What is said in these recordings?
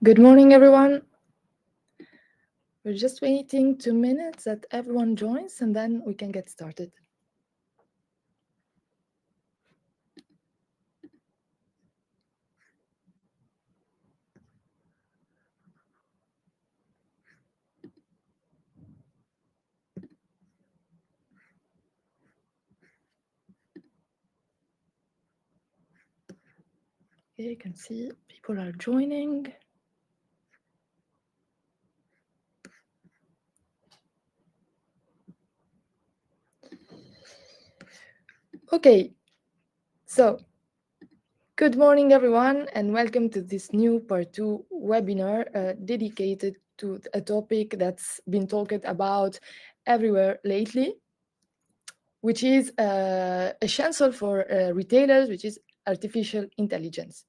Good morning, everyone. We're just waiting 2 minutes that everyone joins and then we can get started. Okay, you can see people are joining. Okay, so good morning, everyone, and welcome to this new Partoo webinar dedicated to a topic that's been talked about everywhere lately, which is essential for retailers, which is artificial intelligence.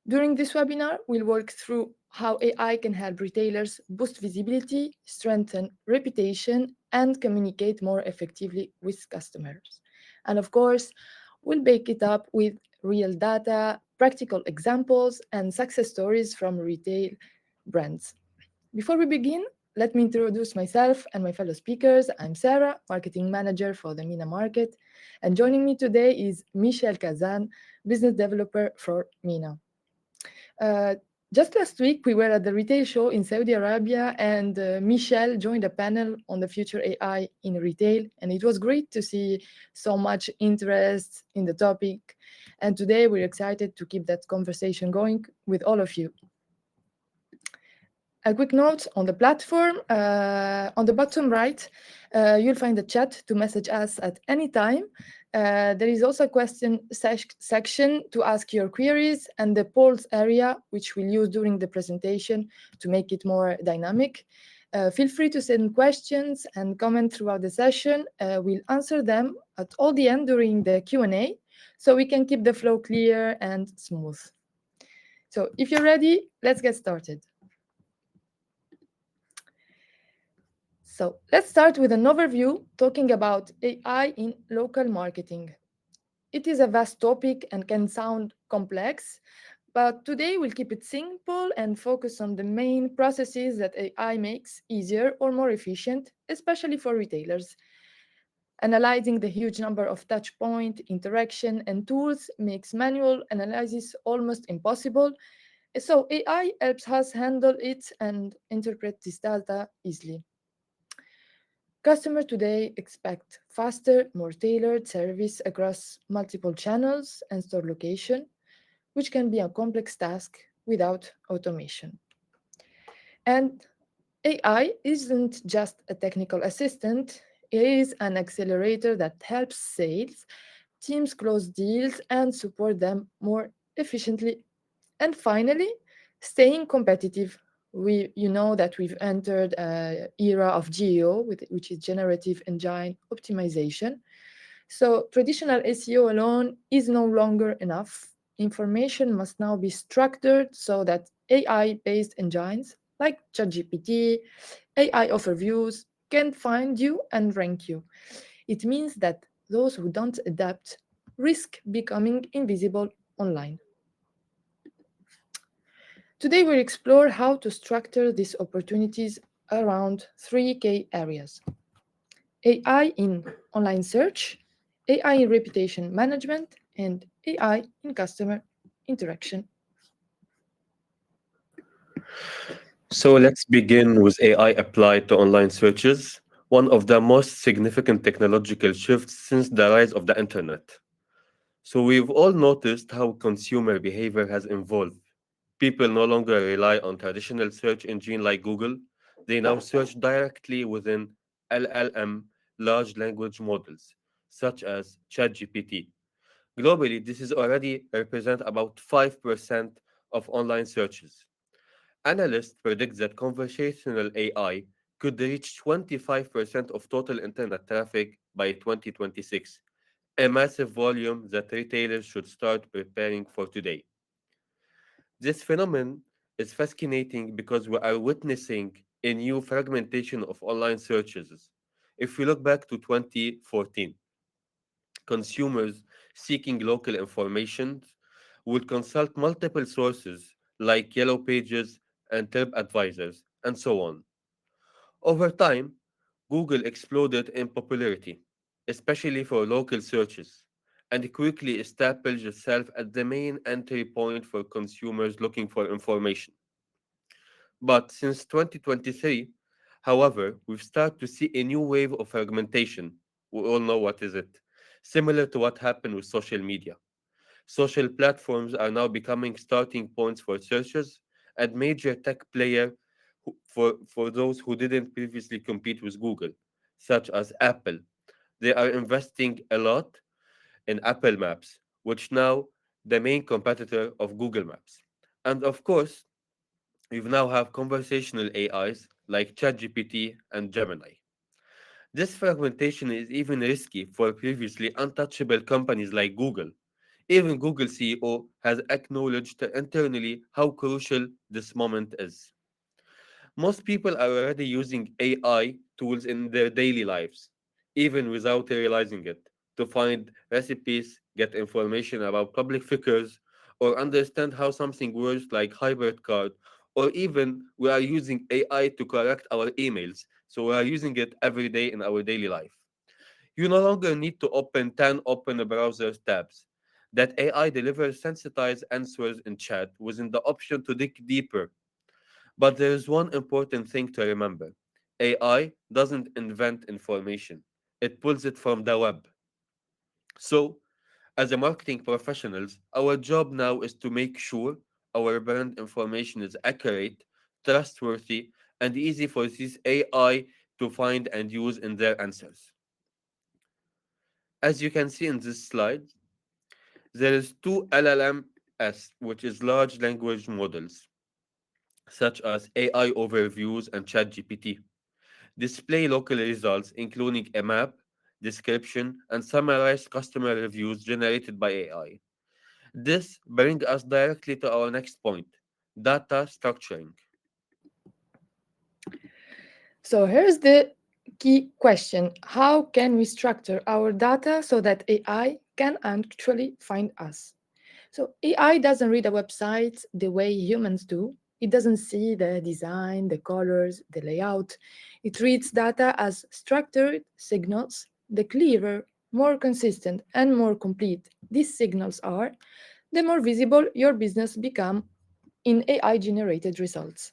During this webinar, we'll work through how AI can help retailers boost visibility, strengthen reputation, and communicate more effectively with customers. And of course, we'll bake it up with real data, practical examples, and success stories from retail brands. Before we begin, let me introduce myself and my fellow speakers. I'm Sarah, Marketing Manager for the MENA market, and joining me today is Michel Kazan, Business Developer for MENA. Uh, just last week, we were at the retail show in Saudi Arabia, and Michel joined a panel on the future AI in retail. And it was great to see so much interest in the topic. And today, we're excited to keep that conversation going with all of you. A quick note on the platform. On the bottom right, you'll find the chat to message us at any time. There is also a question section to ask your queries and the polls area, which we'll use during the presentation to make it more dynamic. Feel free to send questions and comment throughout the session. We'll answer them at all the end during the Q&A, so we can keep the flow clear and smooth. So if you're ready, let's get started. So let's start with an overview talking about AI in local marketing. It is a vast topic and can sound complex, but today we'll keep it simple and focus on the main processes that AI makes easier or more efficient, especially for retailers. Analyzing the huge number of touch point, interaction, and tools makes manual analysis almost impossible. So AI helps us handle it and interpret this data easily. Customers today expect faster, more tailored service across multiple channels and store location, which can be a complex task without automation. And AI isn't just a technical assistant, it is an accelerator that helps sales teams close deals and support them more efficiently. And finally, staying competitive. You know that we've entered an era of GEO, which is generative engine optimization. So traditional SEO alone is no longer enough. Information must now be structured so that AI-based engines like ChatGPT, AI overviews can find you and rank you. It means that those who don't adapt risk becoming invisible online. Today, we'll explore how to structure these opportunities around three key areas: AI in online search, AI in reputation management, and AI in customer interaction. So let's begin with AI applied to online searches, one of the most significant technological shifts since the rise of the internet. So we've all noticed how consumer behavior has evolved. People no longer rely on traditional search engine like Google. They now search directly within LLM large language models such as ChatGPT. Globally, this is already represent about 5% of online searches. Analysts predict that conversational AI could reach 25% of total internet traffic by 2026, a massive volume that retailers should start preparing for today. This phenomenon is fascinating because we are witnessing a new fragmentation of online searches. If we look back to 2014, consumers seeking local information would consult multiple sources like Yellow Pages and TripAdvisors, and so on. Over time, Google exploded in popularity, especially for local searches, and quickly established itself as the main entry point for consumers looking for information. But since 2023, however, we've started to see a new wave of fragmentation. We all know what is it. Similar to what happened with social media. Social platforms are now becoming starting points for searches, and major tech player for those who didn't previously compete with Google, such as Apple. They are investing a lot in Apple Maps, which now the main competitor of Google Maps. And of course, we now have conversational AIs like ChatGPT and Gemini. This fragmentation is even risky for previously untouchable companies like Google. Even Google CEO has acknowledged internally how crucial this moment is. Most people are already using AI tools in their daily lives, even without realizing it, to find recipes, get information about public figures, or understand how something works like hybrid card, or even we are using AI to correct our emails. So we are using it every day in our daily life. You no longer need to open 10 open browser tabs. That AI delivers sensitized answers in chat within the option to dig deeper. But there is one important thing to remember: AI doesn't invent information, it pulls it from the web. So, as a marketing professionals, our job now is to make sure our brand information is accurate, trustworthy, and easy for this AI to find and use in their answers. As you can see in this slide, there is two LLMs, which is large language models, such as AI Overviews and ChatGPT. Display local results, including a map, description, and summarized customer reviews generated by AI. This brings us directly to our next point: data structuring. So here's the key question: how can we structure our data so that AI can actually find us? So AI doesn't read a website the way humans do. It doesn't see the design, the colors, the layout. It reads data as structured signals. The clearer, more consistent, and more complete these signals are, the more visible your business become in AI generated results.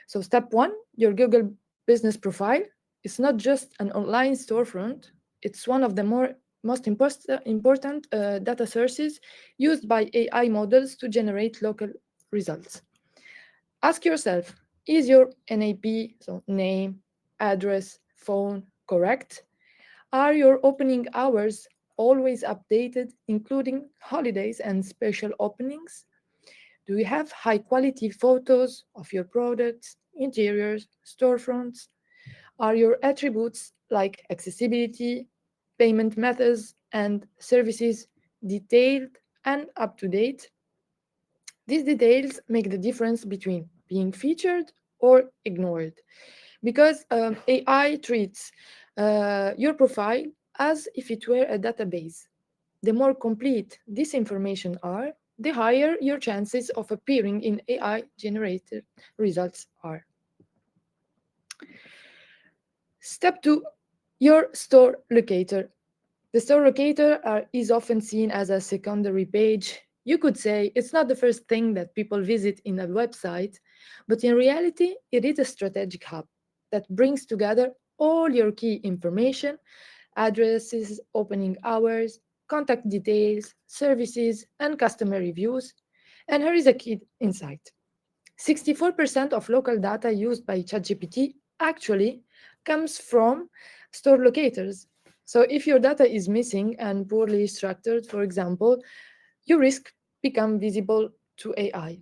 So step one, your Google business profile is not just an online storefront. It's one of the most important data sources used by AI models to generate local results. Ask yourself, is your NAP, so name, address, phone, correct? Are your opening hours always updated, including holidays and special openings? Do you have high quality photos of your products, interiors, storefronts? Are your attributes like accessibility, payment methods, and services detailed and up to date? These details make the difference between being featured or ignored because AI treats your profile as if it were a database. The more complete this information are, the higher your chances of appearing in AI generated results are. Step 2, your store locator. The store locator is often seen as a secondary page. You could say it's not the first thing that people visit in a website, but in reality, it is a strategic hub that brings together all your key information: addresses, opening hours, contact details, services, and customer reviews. And here is a key insight: 64% of local data used by ChatGPT actually comes from store locators. So if your data is missing and poorly structured, for example, you risk become visible to AI.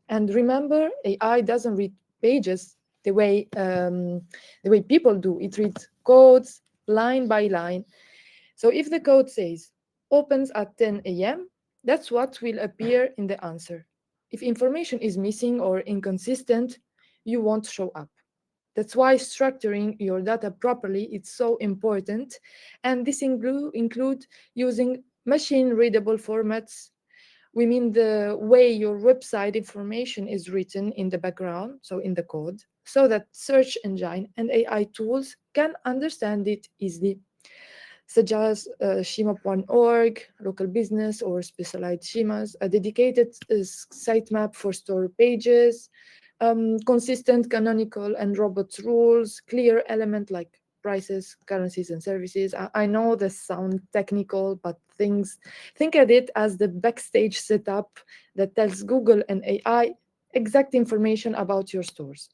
And remember, AI doesn't read pages the way people do. It reads codes line by line. So if the code says opens at 10 a.m., that's what will appear in the answer. If information is missing or inconsistent, you won't show up. That's why structuring your data properly is so important. And this include using machine readable formats We mean the way your website information is written in the background, so in the code, so that search engine and AI tools can understand it easily, such as shima.org, local business, or specialized schemas, a dedicated sitemap for store pages, consistent canonical and robots rules, clear element like prices, currencies, and services. I know this sound technical, but think at it as the backstage setup that tells Google and AI exact information about your stores.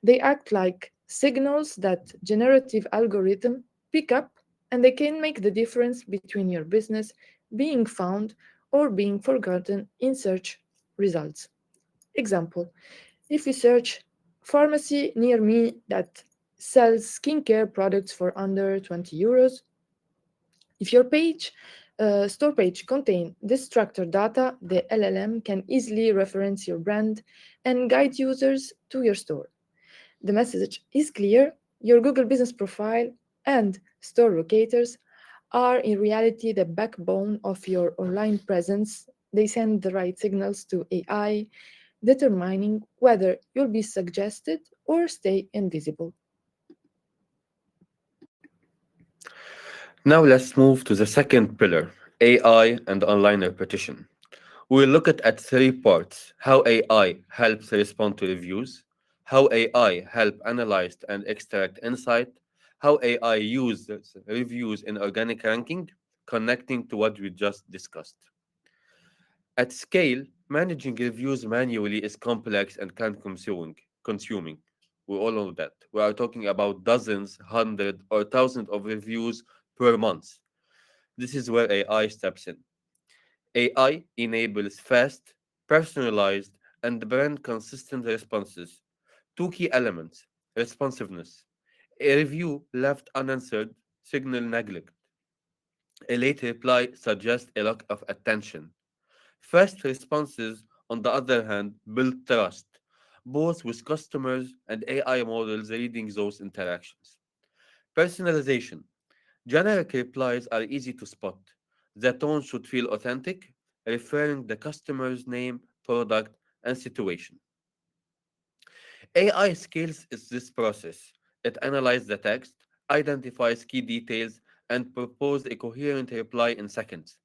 They act like signals that generative algorithm pick up, and they can make the difference between your business being found or being forgotten in search results. Example: if you search pharmacy near me that sells skincare products for under 20 euros, if your store page contain this structured data, the LLM can easily reference your brand and guide users to your store. The message is clear: your Google Business Profile and store locators are in reality the backbone of your online presence. They send the right signals to AI, determining whether you'll be suggested or stay invisible. Now let's move to the second pillar, AI and online repetition. We'll look at three parts: how AI helps respond to reviews, how AI help analyze and extract insight, how AI uses reviews in organic ranking, connecting to what we just discussed. At scale, managing reviews manually is complex and can consuming. We all know that. We are talking about dozens, hundreds, or thousands of reviews per month. This is where AI steps in. AI enables fast, personalized, and brand consistent responses. Two key elements: responsiveness. A review left unanswered signal neglect. A late reply suggests a lack of attention. Fast responses, on the other hand, build trust, both with customers and AI models reading those interactions. Personalization. Generic replies are easy to spot. The tone should feel authentic, referring the customer's name, product, and situation. AI scales this process. It analyzes the text, identifies key details, and proposes a coherent reply in seconds,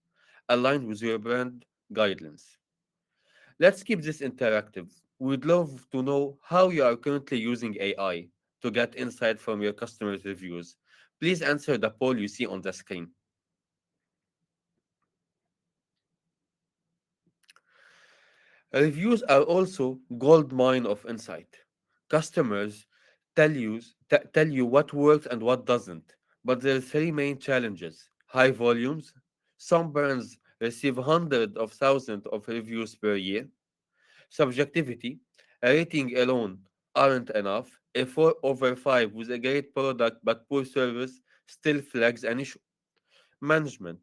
aligned with your brand guidelines. Let's keep this interactive. We'd love to know how you are currently using AI to get insight from your customers' reviews. Please answer the poll you see on the screen. Reviews are also gold mine of insight. Customers tell you what works and what doesn't. But there are three main challenges: high volumes. Some brands receive hundreds of thousands of reviews per year. Subjectivity. A rating alone aren't enough. A 4 over 5 with a great product but poor service still flags an issue. Management.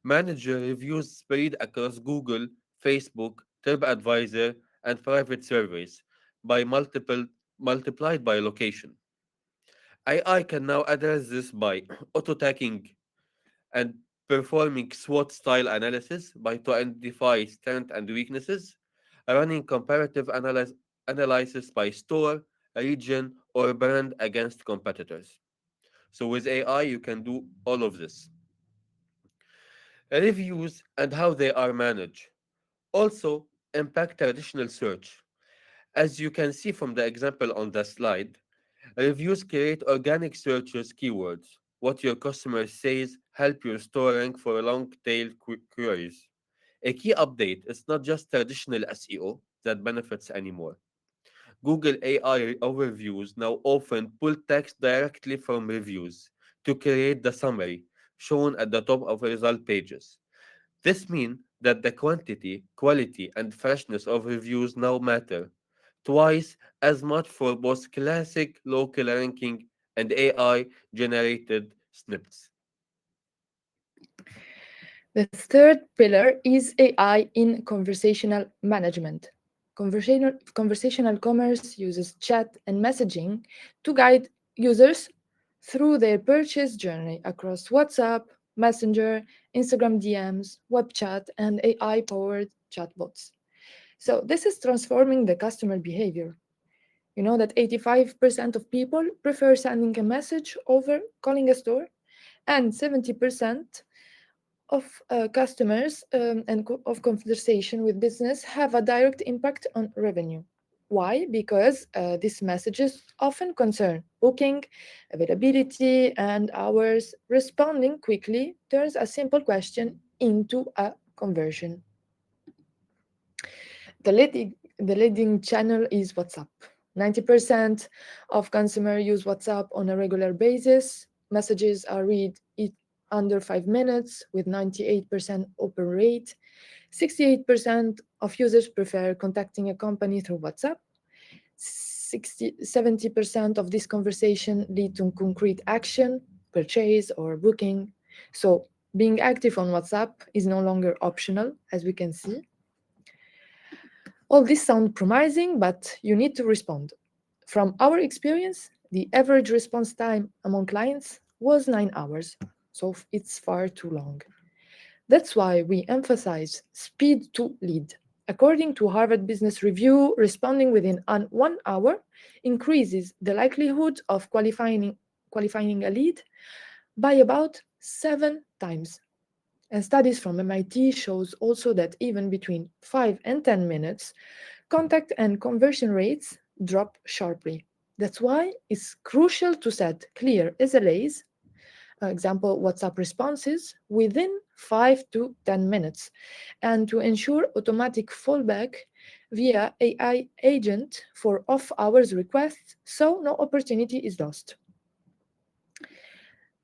Manager reviews spread across Google, Facebook, TripAdvisor, and private surveys by multiplied by location. AI can now address this by auto-tagging and performing SWOT style analysis by to identify strengths and weaknesses, running comparative analysis by store, region, or brand against competitors. So with AI, you can do all of this. Reviews and how they are managed also impact traditional search. As you can see from the example on the slide, reviews create organic searches keywords. What your customer says help your store rank for long tail queries. A key update is not just traditional SEO that benefits anymore. Google AI overviews now often pull text directly from reviews to create the summary shown at the top of result pages. This means that the quantity, quality, and freshness of reviews now matter twice as much for both classic local ranking and AI generated snippets. The third pillar is AI in conversational management. Conversational commerce uses chat and messaging to guide users through their purchase journey across WhatsApp, Messenger, Instagram DMs, web chat, and AI powered chatbots. So, this is transforming the customer behavior. You know that 85% of people prefer sending a message over calling a store, and 70% of customers of conversation with business have a direct impact on revenue. Why? Because these messages often concern booking, availability, and hours. Responding quickly turns a simple question into a conversion. The leading channel is WhatsApp. 90% of consumers use WhatsApp on a regular basis. Messages are read under 5 minutes with 98% open rate. 68% of users prefer contacting a company through WhatsApp. 70% of this conversation lead to concrete action, purchase, or booking. So being active on WhatsApp is no longer optional, as we can see. All this sounds promising, but you need to respond. From our experience, the average response time among clients was 9 hours, so it's far too long. That's why we emphasize speed to lead. According to Harvard Business Review, responding within 1 hour increases the likelihood of qualifying a lead by about 7 times. And studies from MIT shows also that even between 5 and 10 minutes, contact and conversion rates drop sharply. That's why it's crucial to set clear SLAs, example WhatsApp responses, within 5 to 10 minutes, and to ensure automatic fallback via AI agent for off-hours requests so no opportunity is lost.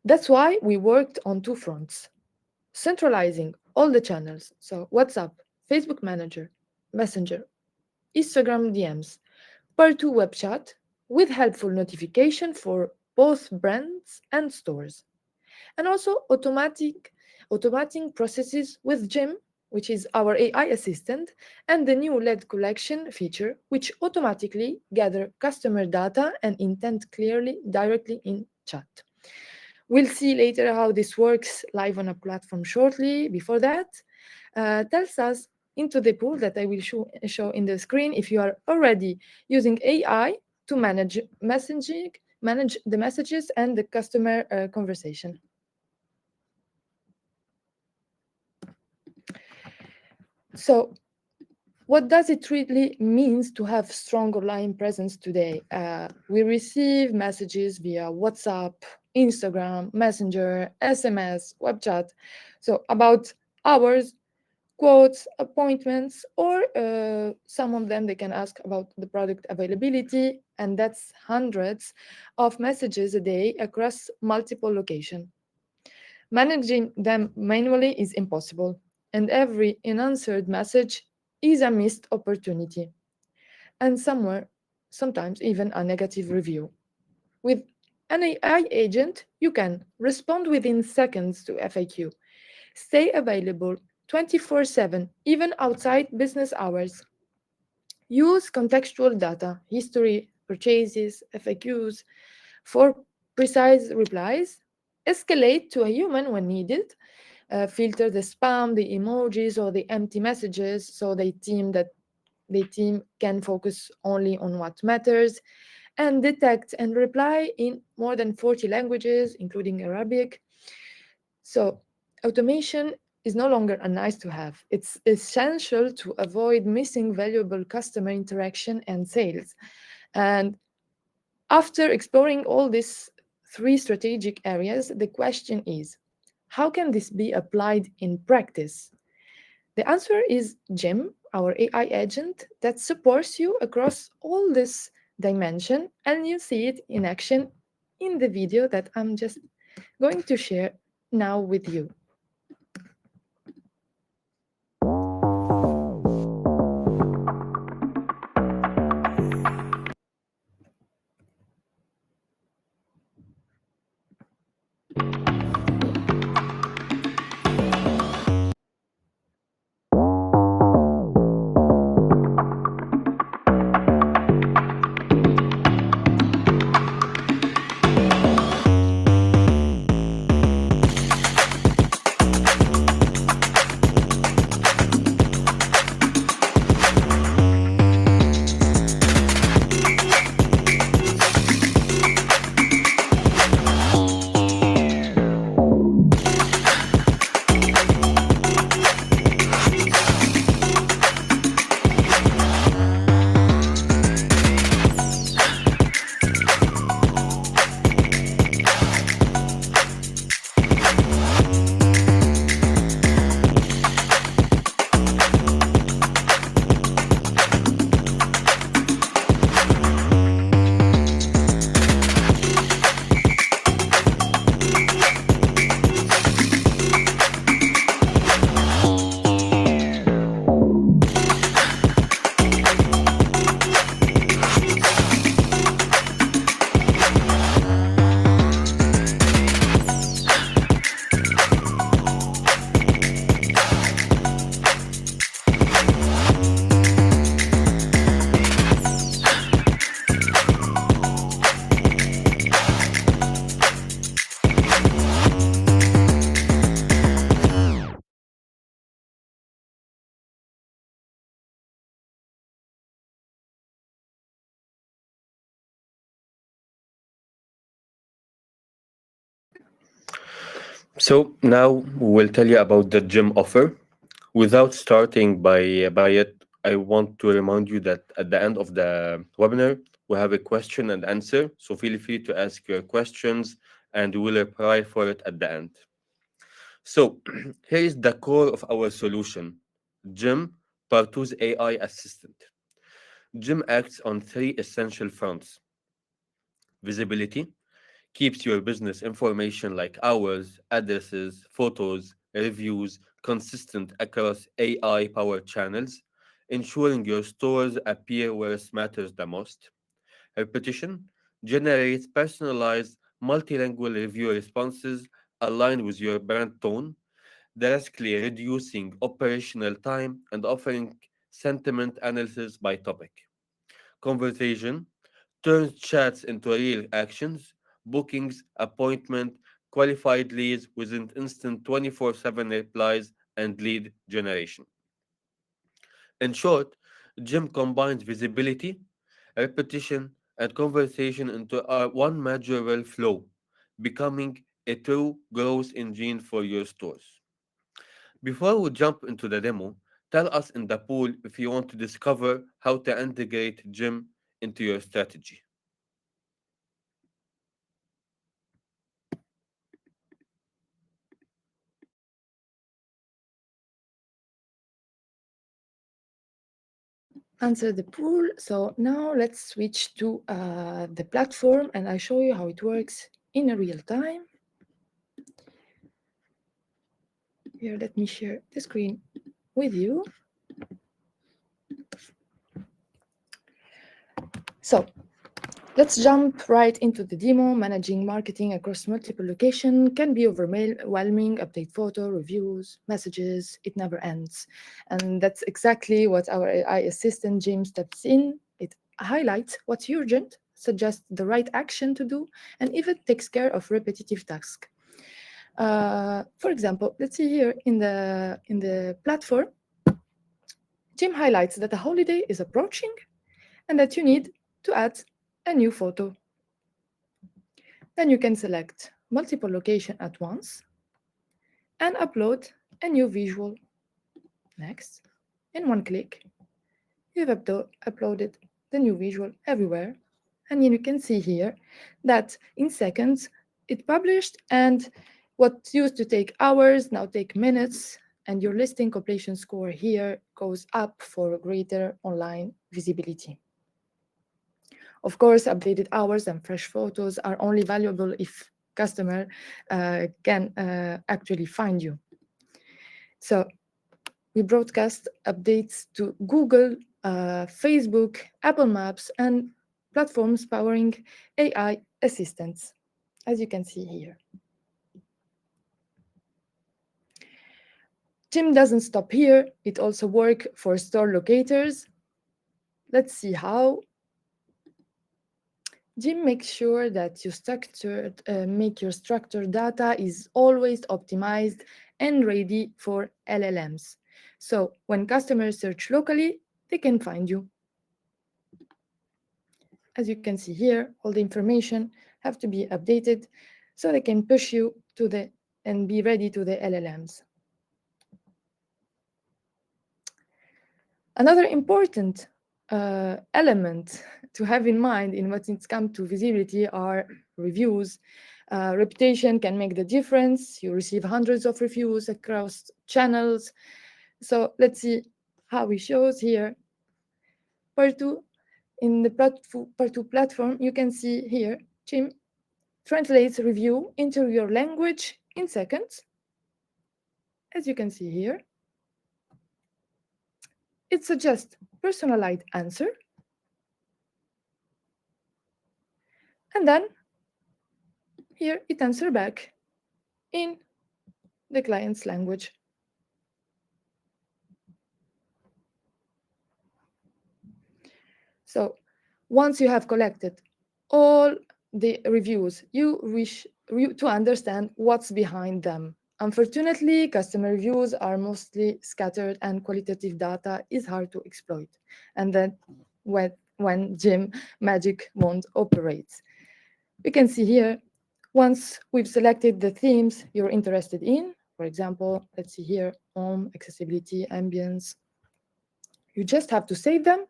That's why we worked on two fronts: centralizing all the channels, so WhatsApp, Facebook Messenger, Instagram DMs, Partoo web chat, with helpful notification for both brands and stores, and also automating processes with Jim, which is our AI assistant, and the new lead collection feature, which automatically gather customer data and intent clearly directly in chat. We'll see later how this works live on a platform shortly. Before that, tells us into the pool that I will show in the screen if you are already using AI to manage messaging, manage the messages and the customer conversation. So, what does it really mean to have strong online presence today? We receive messages via WhatsApp, Instagram, Messenger, SMS, web chat. So about hours, quotes, appointments, or some of them they can ask about the product availability, and that's hundreds of messages a day across multiple locations. Managing them manually is impossible, and every unanswered message is a missed opportunity, and sometimes even a negative review. With an AI agent, you can respond within seconds to FAQ, stay available 24/7, even outside business hours, use contextual data, history, purchases, FAQs for precise replies, escalate to a human when needed, filter the spam, the emojis, or the empty messages so the team can focus only on what matters, and detect and reply in more than 40 languages, including Arabic. So, automation is no longer a nice to have. It's essential to avoid missing valuable customer interaction and sales. And after exploring all these three strategic areas, the question is, how can this be applied in practice? The answer is Jim, our AI agent that supports you across all this dimension, and you see it in action in the video that I'm just going to share now with you. So now we'll tell you about the gym offer. Without starting by it, I want to remind you that at the end of the webinar, we have a question and answer. So feel free to ask your questions and we'll reply for it at the end. So here is the core of our solution. Jim, Partoo's AI assistant. Jim acts on three essential fronts: visibility, keeps your business information like hours, addresses, photos, reviews consistent across AI powered channels, ensuring your stores appear where it matters the most. Repetition generates personalized multilingual review responses aligned with your brand tone, drastically reducing operational time and offering sentiment analysis by topic. Conversation turns chats into real actions, bookings, appointment, qualified leads within instant 24/7 replies and lead generation. In short, Jim combines visibility, repetition, and conversation into one measurable flow, becoming a true growth engine for your stores. Before we jump into the demo, tell us in the poll if you want to discover how to integrate Jim into your strategy. Answer the pool. So now let's switch to the platform and I show you how it works in a real time. Here, let me share the screen with you. So let's jump right into the demo. Managing marketing across multiple locations can be overwhelming. Update photo, reviews, messages, it never ends. And that's exactly what our AI assistant, James, steps in. It highlights what's urgent, suggests the right action to do, and even takes care of repetitive tasks. For example, let's see here in the platform, Jim highlights that a holiday is approaching and that you need to add a new photo. Then you can select multiple locations at once and upload a new visual. Next, in one click, you've uploaded the new visual everywhere. And you can see here that in seconds it published, and what used to take hours now take minutes, and your listing completion score here goes up for greater online visibility. Of course, updated hours and fresh photos are only valuable if customer can actually find you. So we broadcast updates to Google, Facebook, Apple Maps, and platforms powering AI assistants, as you can see here. Jim doesn't stop here. It also works for store locators. Let's see how. Jim makes sure that make your structured data is always optimized and ready for LLMs. So when customers search locally, they can find you. As you can see here, all the information have to be updated so they can push you to the and be ready to the LLMs. Another important element to have in mind in what it's come to visibility are reviews. Reputation can make the difference. You receive hundreds of reviews across channels. So let's see how it shows here. Partoo, in the Partoo platform, you can see here, Jim translates review into your language in seconds. As you can see here, it suggests personalized answer, and then here it answers back in the client's language. So once you have collected all the reviews, you wish to understand what's behind them. Unfortunately, customer reviews are mostly scattered and qualitative data is hard to exploit. And then when Jim Magic Wand operates. We can see here Once we've selected the themes you're interested in, for example, let's see here, home, accessibility, ambience, you just have to save them,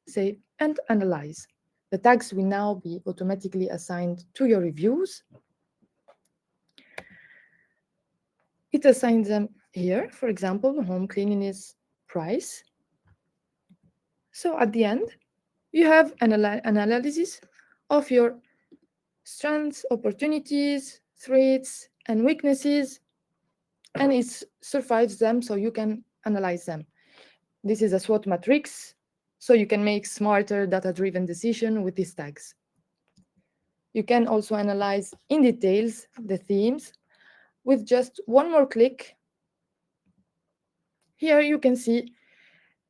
save, and analyze. The tags will now be automatically assigned to your reviews. It assigns them here, for example, home cleanliness price. So at the end, you have an analysis of your strengths, opportunities, threats, and weaknesses, and it survives them so you can analyze them. This is a SWOT matrix, so you can make smarter data-driven decisions with these tags. You can also analyze in details the themes with just one more click. Here you can see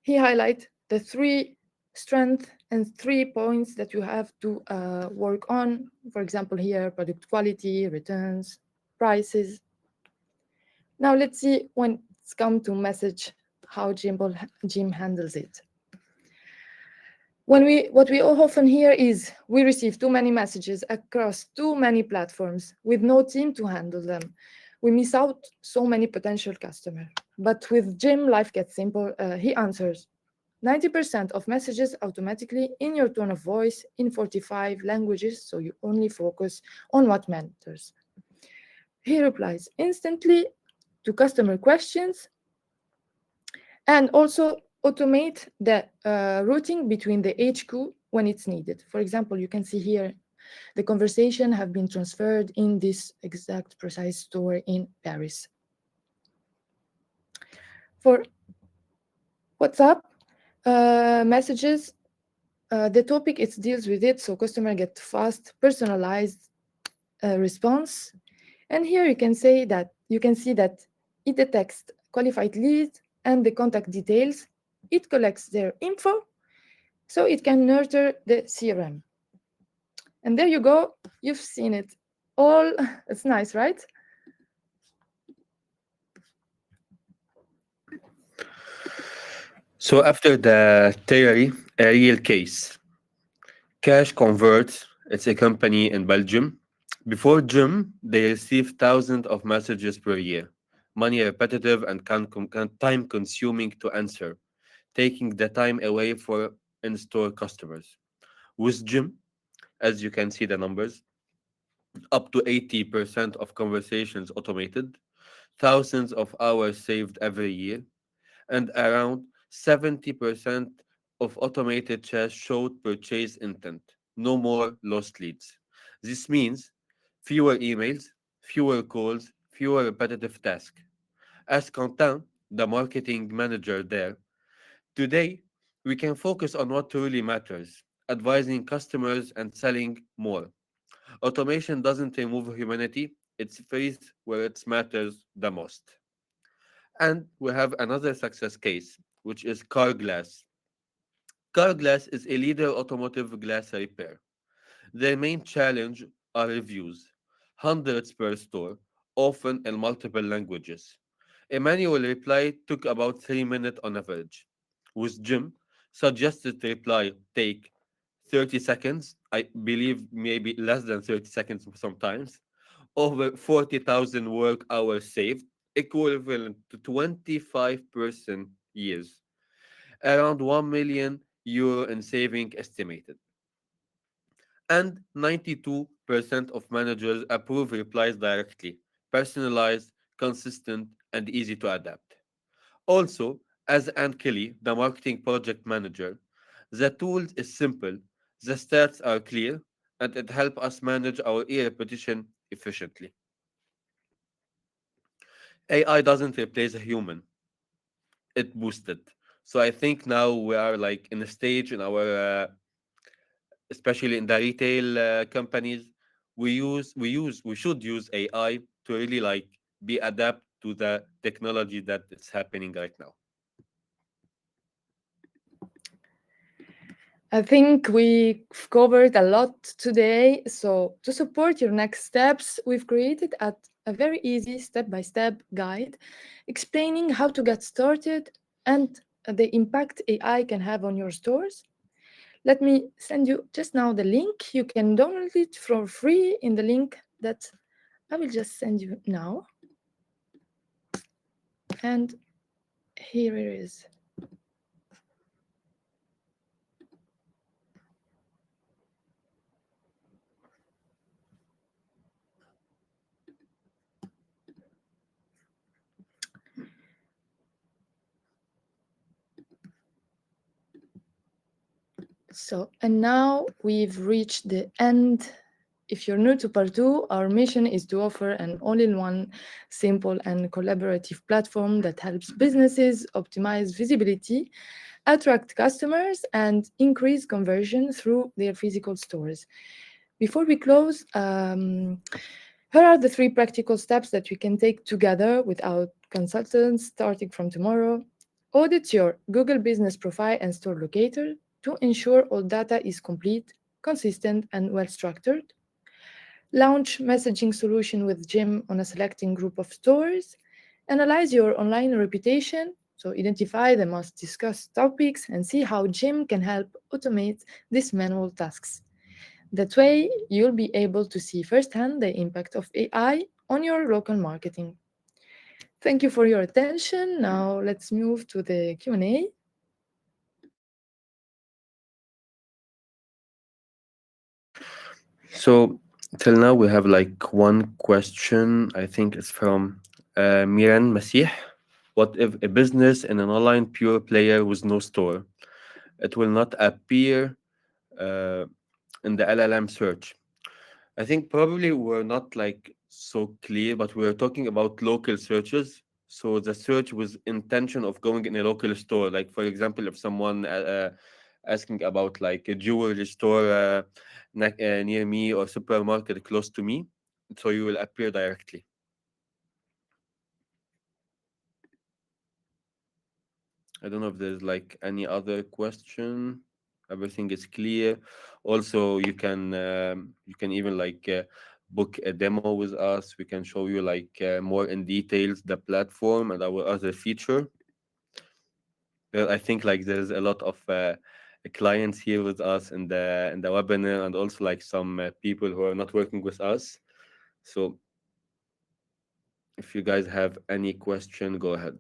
he highlight the three strengths and 3 points that you have to work on. For example, here, product quality, returns, prices. Now let's see when it's come to message how Jim handles it. What we often hear is we receive too many messages across too many platforms with no team to handle them. We miss out so many potential customers. But with Jim, life gets simple. He answers 90% of messages automatically in your tone of voice in 45 languages, so you only focus on what matters. He replies instantly to customer questions and also automate the routing between the HQ when it's needed. For example, you can see here the conversation have been transferred in this exact precise store in Paris. For WhatsApp messages, the topic it deals with it, so customer get fast, personalized response. And here you can see that it detects qualified leads and the contact details. It collects their info, so it can nurture the CRM. And there you go. You've seen it all. It's nice, right? So after the theory, a real case. Cash Converts, it's a company in Belgium. Before Jim, they receive thousands of messages per year. Money repetitive and time consuming to answer, taking the time away for in-store customers. With Jim, as you can see the numbers, up to 80% of conversations automated, thousands of hours saved every year, and around 70% of automated chats showed purchase intent. No more lost leads. This means fewer emails, fewer calls, fewer repetitive tasks. As Quentin, the marketing manager there, today we can focus on what truly matters, advising customers and selling more. Automation doesn't remove humanity, it's frees where it matters the most. And we have another success case, which is Car Glass. Car Glass is a leader automotive glass repair. Their main challenge are reviews, hundreds per store, often in multiple languages. A manual reply took about 3 minutes on average. With Jim, suggested reply take 30 seconds, I believe maybe less than 30 seconds sometimes, over 40,000 work hours saved, equivalent to 25% years, around 1 million euro in saving estimated. And 92% of managers approve replies directly, personalized, consistent, and easy to adapt. Also, as Ann Kelly, the marketing project manager, the tool is simple, the stats are clear, and it helps us manage our e-repetition efficiently. AI doesn't replace a human, it boosted. So I think now we are like in a stage in our, especially in the retail companies, we should use AI to really like be adapt to the technology that is happening right now. I think we've covered a lot today. So, to support your next steps, we've created a very easy step by step guide explaining how to get started and the impact AI can have on your stores. Let me send you just now the link. You can download it for free in the link that I will just send you now. And here it is. So, and now we've reached the end. If you're new to Partoo, our mission is to offer an all in one, simple, and collaborative platform that helps businesses optimize visibility, attract customers, and increase conversion through their physical stores. Before we close, here are the three practical steps that we can take together without consultants starting from tomorrow. Audit your Google Business Profile and Store Locator to ensure all data is complete, consistent, and well structured. Launch messaging solution with Jim on a selecting group of stores. Analyze your online reputation, so identify the most discussed topics and see how Jim can help automate these manual tasks. That way, you'll be able to see firsthand the impact of AI on your local marketing. Thank you for your attention. Now let's move to the Q&A. So till now we have like one question. I think it's from Miran Masih. What if a business in an online pure player with no store? It will not appear uh, in the LLM search. I think probably we're not like so clear, but we're talking about local searches. So the search with intention of going in a local store. Like for example, if someone asking about like a jewelry store near me or supermarket close to me, so you will appear directly. I don't know if there's like any other question. Everything is clear. Also, you can even like book a demo with us. We can show you like more in details the platform and our other feature. I think like there's a lot of clients here with us in the webinar, and also like some people who are not working with us. So if you guys have any question, go ahead.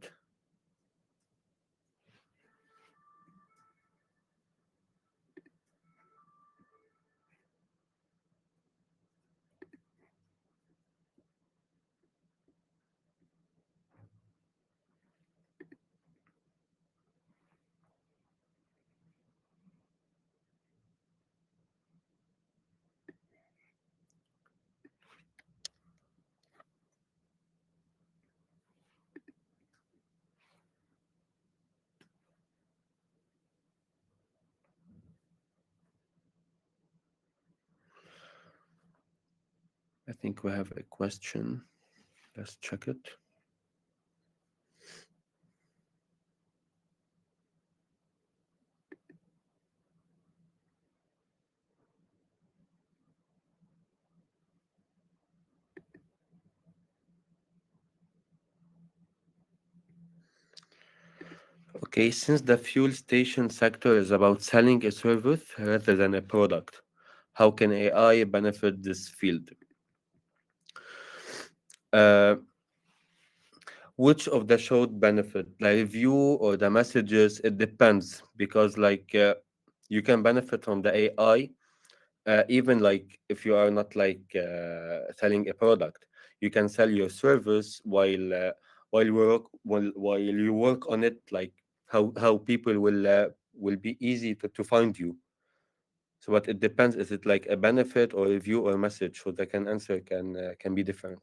I think we have a question. Let's check it. Okay, since the fuel station sector is about selling a service rather than a product, how can AI benefit this field? Uh, which of the showed benefit, the review or the messages? It depends because you can benefit from the AI even like if you are not like selling a product, you can sell your service while you work on it, like how people will be easy to find you. So but it depends, is it like a benefit or review or message, so the can answer can be different.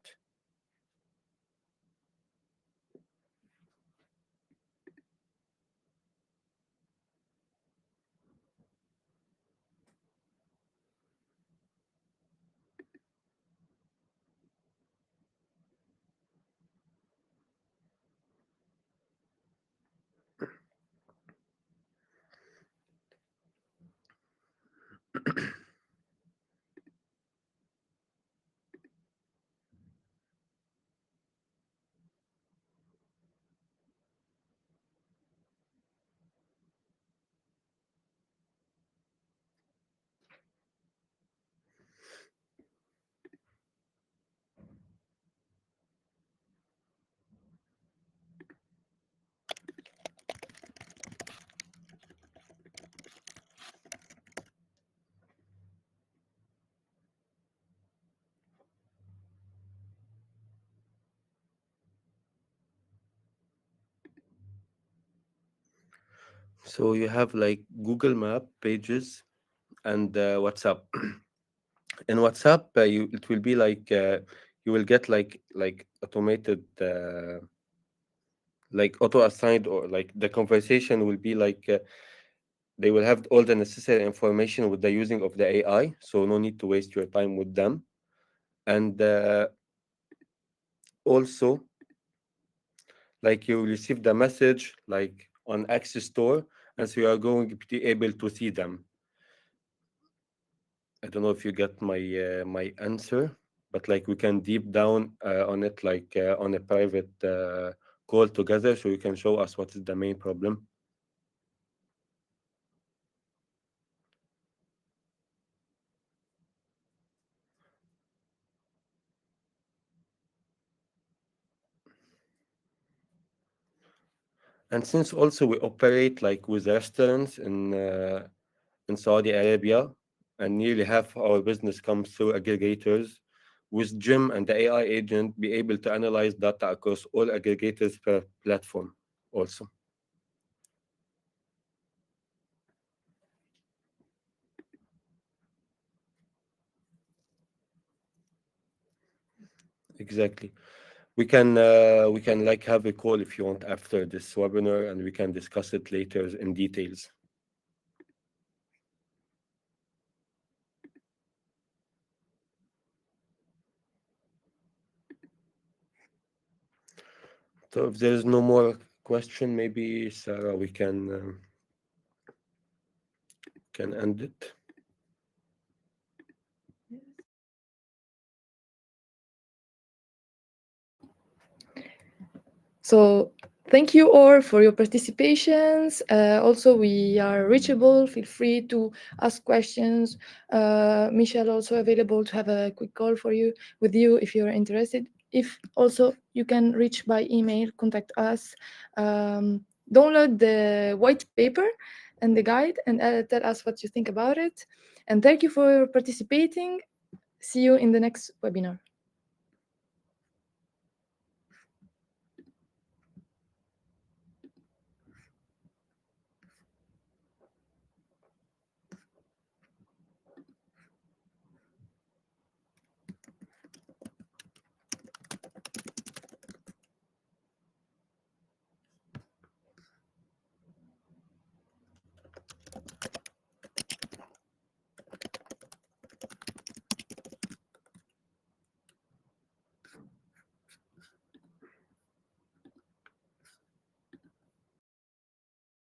So you have like Google Map pages and WhatsApp. In WhatsApp, you it will be like you will get like automated like auto assigned, or like the conversation will be like they will have all the necessary information with the using of the AI, so no need to waste your time with them. And also, like you will receive the message like on Access Store, and so you are going to be able to see them. I don't know if you get my answer, but like we can deep down on it, like on a private call together, so you can show us what is the main problem. And since also we operate like with restaurants in Saudi Arabia, and nearly half our business comes through aggregators, with Jim and the AI agent be able to analyze data across all aggregators per platform also. Exactly. We can like have a call if you want after this webinar, and we can discuss it later in details. So if there's no more question, maybe Sarah, we can end it. So thank you all for your participations. Also, we are reachable. Feel free to ask questions. Michelle also available to have a quick call for you with you if you're interested. If also you can reach by email, contact us. Download the white paper and the guide and tell us what you think about it. And thank you for participating. See you in the next webinar.